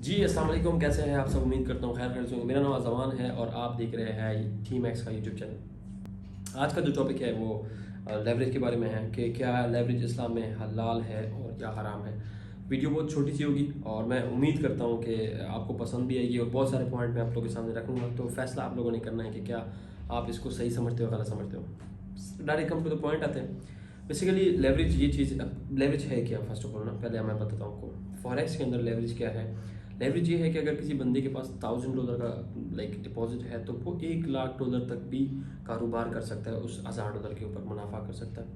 जी, अस्सलाम वालेकुम। कैसे हैं आप सब? उम्मीद करता हूँ खैर खैरियत से होंगे। मेरा नाम अज़मान है और आप देख रहे हैं टी मैक्स का यूट्यूब चैनल। आज का जो टॉपिक है वो लेवरेज के बारे में है कि क्या लेवरेज इस्लाम में हलाल है और या हराम है। वीडियो बहुत छोटी सी होगी और मैं उम्मीद करता हूँ कि आपको पसंद भी आएगी और बहुत सारे पॉइंट मैं आप लोगों के सामने रखूँगा। तो फैसला आप लोगों ने करना है कि क्या आप इसको सही समझते हो गलत समझते हो। Direct come to the point आते हैं। बेसिकली लेवरेज ये चीज़, लेवरेज है क्या? फर्स्ट ऑफ ऑल ना पहले मैं बताता हूँ आपको फॉरेक्स के अंदर लेवरेज क्या है। लेवरेज ये है कि अगर किसी बंदे के पास $1000 का डिपॉजिट है तो वो $1,00,000 तक भी कारोबार कर सकता है, उस $1000 के ऊपर मुनाफा कर सकता है।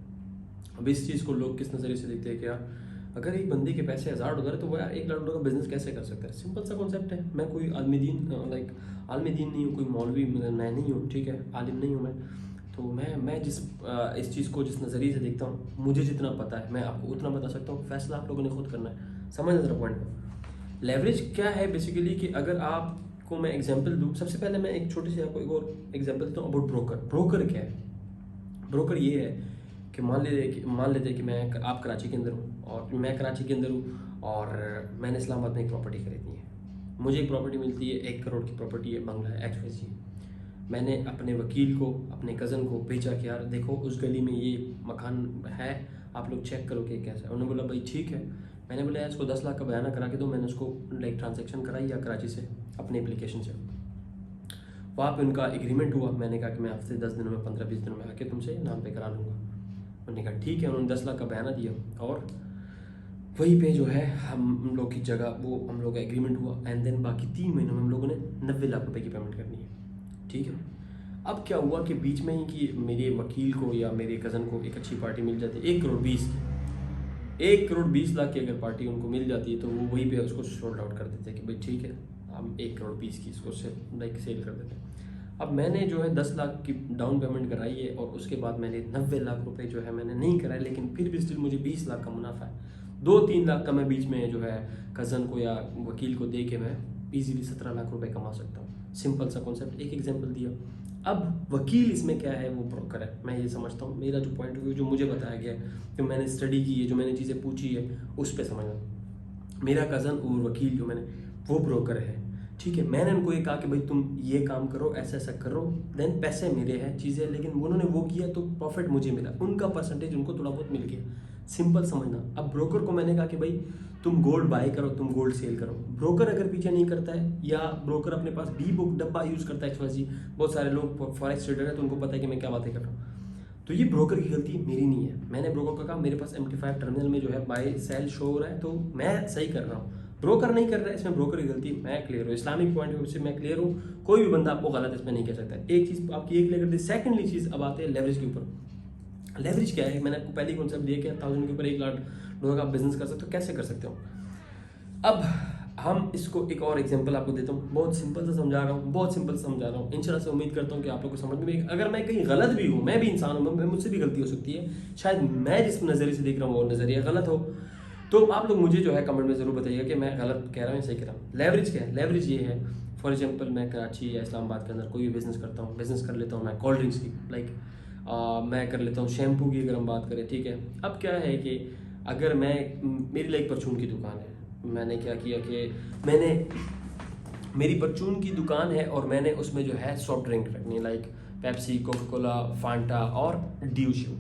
अब इस चीज़ को लोग किस नज़रिए से देखते हैं कि यार अगर एक बंदे के पैसे $1000 है तो वो यार $1,00,000 का बिजनेस कैसे कर सकता है। सिंपल सा कॉन्सेप्ट है। मैं कोई आलमी दीन नहीं हूँ, कोई मौलवी मैं नहीं हूँ, ठीक है, आलिम नहीं हूँ मैं। तो मैं इस चीज़ को जिस नज़रिए से देखता हूँ, मुझे जितना पता है मैं आपको उतना बता सकता हूँ। फैसला आप लोगों ने खुद करना है। समझ जरा पॉइंट को। लेवरेज क्या है बेसिकली कि अगर आपको मैं एग्जांपल दूँ, सबसे पहले मैं एक छोटी सी आपको एक और एग्जांपल देता हूँ अबाउट ब्रोकर। ब्रोकर क्या है? ब्रोकर ये है कि मान लेते हैं कि आप कराची के अंदर हूँ और मैं कराची के अंदर हूँ और मैंने इस्लामाबाद में एक प्रॉपर्टी खरीदनी है। मुझे एक प्रॉपर्टी मिलती है, 1 करोड़ की प्रॉपर्टी है, बंगला है, एक्स। मैंने अपने वकील को, अपने कज़न को भेजा कि यार देखो उस गली में ये मकान है, आप लोग चेक करो कि कैसा है। उन्होंने बोला भाई ठीक है। मैंने बोला यार इसको 10 लाख का बयाना करा के दो। मैंने उसको ट्रांजैक्शन कराई या कराची से अपने एप्लीकेशन से। वहाँ पे उनका एग्रीमेंट हुआ। मैंने कहा कि मैं हफ्ते 10 दिनों में 15-20 दिनों में आके तुमसे नाम पे करा लूँगा। उन्होंने कहा ठीक है। उन्होंने 10 लाख का बयाना दिया और वहीं पे जो है हम लोग की जगह वो हम लोग का एग्रीमेंट हुआ। एंड देन बाकी 3 महीनों में हम लोगों ने 90 लाख रुपए की पेमेंट करनी है, ठीक है। अब क्या हुआ कि बीच में ही कि मेरे वकील को या मेरे कज़न को एक अच्छी पार्टी मिल जाती है 1 करोड़ 20 की, 1 करोड़ 20 लाख की अगर पार्टी उनको मिल जाती है तो वो वहीं पे उसको सोल्ड आउट कर देते हैं कि भाई ठीक है हम 1 करोड़ 20 की इसको सेल कर देते हैं। अब मैंने जो है 10 लाख की डाउन पेमेंट कराई है और उसके बाद मैंने 90 लाख रुपए जो है मैंने नहीं कराए, लेकिन फिर भी स्टिल मुझे 20 लाख का मुनाफा है। 2-3 लाख का मैं बीच में जो है कज़न को या वकील को दे के मैं इजीली 17 लाख रुपए कमा सकता हूँ। सिंपल सा कॉन्सेप्ट, एक एग्जांपल दिया। अब वकील इसमें क्या है, वो ब्रोकर है। मैं ये समझता हूँ, मेरा जो पॉइंट ऑफ व्यू जो मुझे बताया गया है, जो मैंने स्टडी की है, जो मैंने चीज़ें पूछी है, उस पर समझना। मेरा कज़न और वकील जो मैंने, वो ब्रोकर है, ठीक है। मैंने उनको ये कहा कि भाई तुम ये काम करो, ऐसा ऐसा करो, देन पैसे मेरे हैं, चीज़ें, लेकिन उन्होंने वो किया तो प्रॉफिट मुझे मिला, उनका परसेंटेज उनको थोड़ा बहुत मिल गया। सिंपल समझना। अब ब्रोकर को मैंने कहा कि भाई तुम गोल्ड बाय करो, तुम गोल्ड सेल करो। ब्रोकर अगर पीछे नहीं करता है या ब्रोकर अपने पास बी बुक डब्बा यूज़ करता है एक्सवाइज़ी, बहुत सारे लोग फॉरेक्स ट्रेडर है तो उनको पता है कि मैं क्या बातें कर रहा हूँ, तो ये ब्रोकर की गलती मेरी नहीं है। मैंने ब्रोकर को कहा मेरे पास MT5 टर्मिनल में जो है बाय सेल शो हो रहा है तो मैं सही कर रहा हूँ, ब्रोकर नहीं कर रहा है, इसमें ब्रोकर की गलती। मैं क्लियर हूँ, इस्लामिक पॉइंट ऑफ व्यू से मैं क्लियर हूँ। कोई भी बंदा आपको गलत इसमें नहीं कह सकता। एक चीज़ आपकी ये क्लियर कर दी। सेकेंडली चीज़, अब आते हैं लेवरेज के ऊपर। लेवरेज क्या है? मैंने आपको पहले ही कॉन्सेप्ट दिया कि 1000 के ऊपर $1,00,000 का बिजनेस कर सकते हो। कैसे कर सकते हो? अब हम इसको एक और एग्जांपल आपको देता हूँ। बहुत सिंपल सा समझा रहा हूँ, बहुत सिंपल समझा रहा हूँ। इंशाल्लाह से उम्मीद करता हूँ कि आप लोग को समझ में, अगर मैं कहीं गलत भी हूँ, मैं भी इंसान हूँ, मुझसे भी गलती हो सकती है, शायद मैं जिस नज़रिए से देख रहा हूँ वो नज़रिया गलत हो, तो आप लोग मुझे जो है कमेंट में ज़रूर बताइएगा कि मैं गलत कह रहा हूँ या सही कह रहा हूँ। लेवरेज क्या है? लेवरेज ये है, फॉर एग्जाम्पल मैं कराची या इस्लामाबाद के अंदर कोई भी बिज़नेस करता हूँ, बिज़नेस कर लेता हूँ मैं कोल्ड ड्रिंक्स की, मैं कर लेता हूँ शैम्पू की, अगर हम बात करें, ठीक है। अब क्या है कि अगर मेरी लाइक परचून की दुकान है, मैंने क्या किया कि मैंने मेरी परचून की दुकान है और मैंने उसमें जो है सॉफ्ट ड्रिंक रखनी है, like Pepsi, Coca Cola, Phanta और ड्यू शू।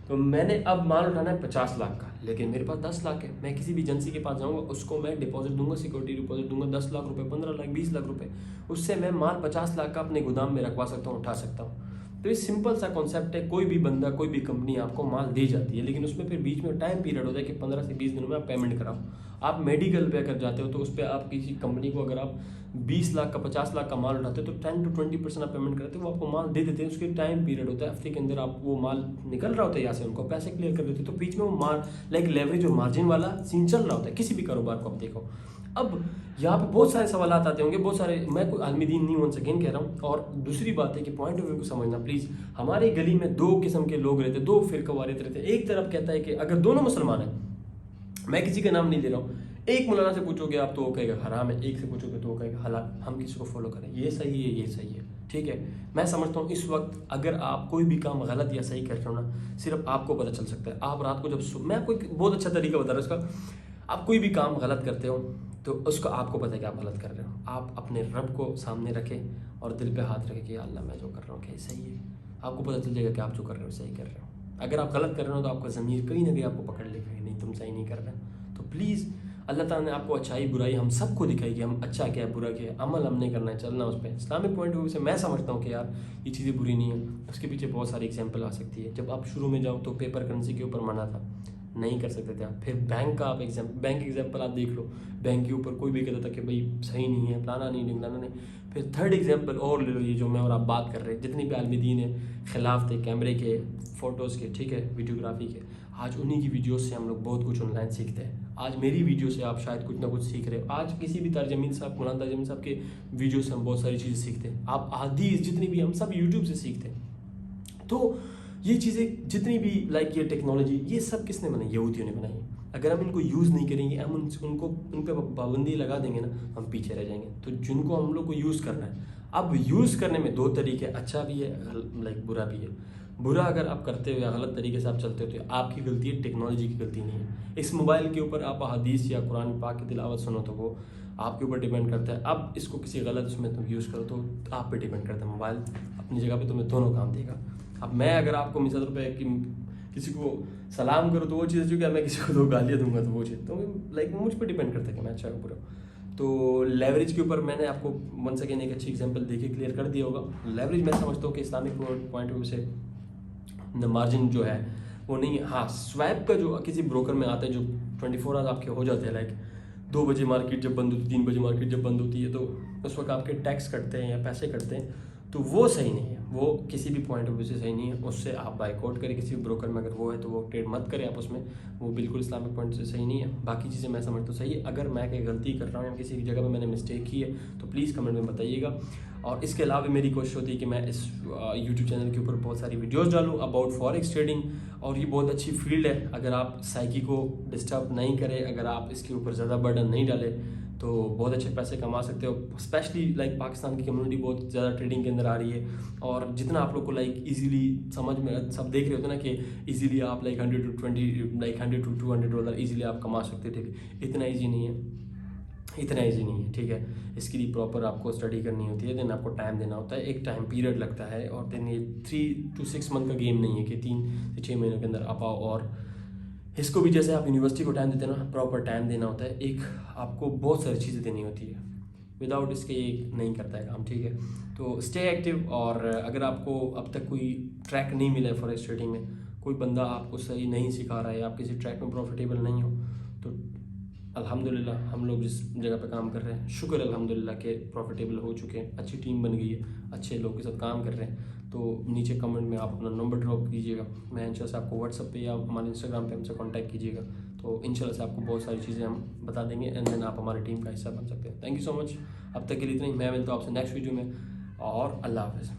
तो मैंने अब माल उठाना है 50 लाख का, लेकिन मेरे पास 10 लाख है। मैं किसी भी एजेंसी के पास जाऊंगा, उसको मैं डिपॉजिट दूंगा, सिक्योरिटी डिपॉजिट दूंगा, 10 लाख रुपए, 15 लाख, 20 लाख रुपए, उससे मैं माल 50 लाख का अपने गोदाम में रखवा सकता हूँ, उठा सकता हूँ। तो ये सिंपल सा कॉन्सेप्ट है। कोई भी बंदा, कोई भी कंपनी आपको माल दे जाती है, लेकिन उसमें फिर बीच में टाइम पीरियड होता है कि 15 से 20 दिनों में आप पेमेंट कराओ। आप मेडिकल पे अगर जाते हो तो उस पर आप किसी कंपनी को, अगर आप 20 लाख का 50 लाख का माल उठाते हो तो 10 to 20% आप पेमेंट करते हो, वो आपको माल दे देते हैं। उसके टाइम पीरियड होता है, हफ्ते के अंदर आप वो माल निकल रहा होता है यहाँ से, उनको पैसे क्लियर कर देते हो, तो बीच में वो माल लाइक लेवरेज और मार्जिन वाला सीन चल रहा होता है किसी भी कारोबार को आप देखो। अब यहाँ पे बहुत सारे सवाल आते होंगे, बहुत सारे, मैं कोई आलमी दीन नहीं हूँ, सेकेंड कह रहा हूँ। और दूसरी बात है कि पॉइंट ऑफ व्यू को समझना प्लीज़। हमारी गली में 2 किस्म के लोग रहते, 2 फिरका वारियत रहते। एक तरफ कहता है कि अगर दोनों मुसलमान हैं, मैं किसी का नाम नहीं ले रहा हूँ, एक मौलाना से पूछोगे आप तो वो कहेगा हराम है, एक से पूछोगे तो वो कहेगा हलाल। हम किसी को फॉलो करें, ये सही है, ये सही है, ठीक है। मैं समझता हूँ इस वक्त अगर आप कोई भी काम गलत या सही कर रहे हो ना, सिर्फ आपको पता चल सकता है। आप रात को जब मैं आपको एक बहुत अच्छा तरीका बता रहा हूँ इसका। आप कोई भी काम गलत करते हो तो उसको आपको पता है कि आप गलत कर रहे हो। आप अपने रब को सामने रखें और दिल पे हाथ रखें कि अल्लाह मैं जो कर रहा हूँ क्या सही है। आपको पता चल जाएगा कि आप जो कर रहे हो सही कर रहे हो। अगर आप गलत कर रहे हो तो आपका ज़मीर कहीं ना कहीं आपको पकड़ लेगा कि नहीं तुम सही नहीं कर रहे हो। तो प्लीज़ अल्लाह ताला ने आपको अच्छाई बुराई हम सबको दिखाई कि हम अच्छा क्या है बुरा क्या है, अमल हमने करना है, चलना उस पर। इस्लामिक पॉइंट ऑफ व्यू से मैं समझता हूँ कि यार ये चीज़ें बुरी नहीं है। उसके पीछे बहुत सारी एग्जांपल आ सकती है। जब आप शुरू में जाओ तो पेपर करेंसी के ऊपर मना था, नहीं कर सकते थे आप। फिर बैंक का आप बैंक एग्जाम्पल आप देख लो, बैंक के ऊपर कोई भी कहता था कि भाई सही नहीं है, फलाना नहीं ढिंगलाना नहीं। फिर थर्ड एग्जाम्पल और ले लो, ये जो मैं और आप बात कर रहे हैं, जितनी भी आलमी दीन है खिलाफ थे कैमरे के, फ़ोटोज़ के, ठीक है, वीडियोग्राफी के, आज उन्हीं की वीडियोस से हम लोग बहुत कुछ ऑनलाइन सीखते हैं। आज मेरी वीडियो से आप शायद कुछ ना कुछ सीख रहे हो। आज किसी भी तर्जमीन साहब, मौलाना तर्जमीन साहब के वीडियो से हम बहुत सारी चीज़ें सीखते हैं। आप हदीस जितनी भी हम सब यूट्यूब से सीखते हैं। तो ये चीज़ें जितनी भी लाइक ये टेक्नोलॉजी, ये सब किसने बनाई? यहूदियों ने बनाई है। अगर हम इनको यूज़ नहीं करेंगे, हम उनको उन पर पाबंदी लगा देंगे ना, हम पीछे रह जाएंगे। तो जिनको हम लोग को यूज़ करना है, अब यूज़ करने में दो तरीके, अच्छा भी है लाइक बुरा भी है। बुरा अगर आप करते हो या गलत तरीके से आप चलते हो तो आपकी गलती है, टेक्नोलॉजी की गलती नहीं है। इस मोबाइल के ऊपर आप हदीस या कुरान पाक की तिलावत सुनो तो वो आपके ऊपर डिपेंड करता है। अब इसको किसी गलत उसमें तुम यूज़ करो तो आप पे डिपेंड करता है। मोबाइल अपनी जगह पे तुम्हें दोनों काम देगा। अब मैं अगर आपको मिसाल रुपये कि किसी को सलाम करूँ तो वो चीज़, जो कि मैं किसी को दो गालियाँ दूंगा तो वो चीज़, तो लाइक मुझ पर डिपेंड करता है कि मैं अच्छा बुरा। तो लेवरेज के ऊपर मैंने आपको वंस अगेन एक अच्छी एग्जांपल देके क्लियर कर दिया होगा। लेवरेज मैं समझता हूँ कि इस्लामिक पॉइंट ऑफ व्यू से मार्जिन जो है वो नहीं है। हाँ, स्वैप का जो किसी ब्रोकर में आता है जो 24 आवर्स आपके हो जाते हैं, लाइक 2 बजे मार्केट जब बंद होती है, 3 बजे मार्केट जब बंद होती है, तो उस वक्त आपके टैक्स कटते हैं या पैसे कटते हैं, तो वो सही नहीं है। वो किसी भी पॉइंट ऑफ व्यू से सही नहीं है। उससे आप बाइकआउट करें किसी भी ब्रोकर में, अगर वो है तो वो ट्रेड मत करें आप उसमें, वो बिल्कुल इस्लामिक पॉइंट से सही नहीं है। बाकी चीज़ें मैं समझता हूँ सही है। अगर मैं कहीं गलती कर रहा हूँ या किसी जगह पर मैंने मिस्टेक की है तो प्लीज़ कमेंट में बताइएगा। और इसके अलावा मेरी कोशिश होती है कि मैं इस यूट्यूब चैनल के ऊपर बहुत सारी वीडियोज़ डालूँ अबाउट फॉरेक्स ट्रेडिंग। और ये बहुत अच्छी फील्ड है, अगर आप साइकी को डिस्टर्ब नहीं करें, अगर आप इसके ऊपर ज़्यादा बर्डन नहीं डालें तो बहुत अच्छे पैसे कमा सकते हो। स्पेशली लाइक पाकिस्तान की कम्युनिटी बहुत ज़्यादा ट्रेडिंग के अंदर आ रही है, और जितना आप लोग को लाइक इजीली समझ में सब देख रहे होते हैं ना कि इजीली आप लाइक 100 to 200 डॉलर इजीली आप कमा सकते थे। इतना ईजी नहीं है, इतना ईजी नहीं है, ठीक है। इसके लिए प्रॉपर आपको स्टडी करनी होती है, देन आपको टाइम देना होता है, एक टाइम पीरियड लगता है। और देन ये 3 to 6 मंथ का गेम नहीं है कि 3 से 6 महीनों के अंदर आप आओ। और इसको भी जैसे आप यूनिवर्सिटी को टाइम देते हैं ना, प्रॉपर टाइम देना होता है। एक आपको बहुत सारी चीज़ें देनी होती है, विदाउट इसके ये नहीं करता है काम, ठीक है। तो स्टे एक्टिव। और अगर आपको अब तक कोई ट्रैक नहीं मिला है फॉरेक्स ट्रेडिंग में, कोई बंदा आपको सही नहीं सिखा रहा है, आप किसी ट्रैक में प्रॉफिटेबल नहीं हो, तो अल्हम्दुलिल्लाह हम लोग जिस जगह पे काम कर रहे हैं, शुक्र अल्हम्दुलिल्लाह के प्रॉफिटेबल हो चुके हैं, अच्छी टीम बन गई है, अच्छे लोगों के साथ काम कर रहे हैं। तो नीचे कमेंट में आप अपना नंबर ड्रॉप कीजिएगा, मैं इंशाल्लाह से आपको व्हाट्सअप पे या हमारे इंस्टाग्राम पे हमसे कांटेक्ट कीजिएगा, तो इंशाल्लाह से आपको बहुत सारी चीज़ें हम बता देंगे, एंड देन आप हमारी टीम का हिस्सा बन सकते हैं। Thank you so much. अब तक के लिए इतना ही, मैं मिलता हूँ आपसे नेक्स्ट वीडियो में, और अल्लाह हाफ़िज़।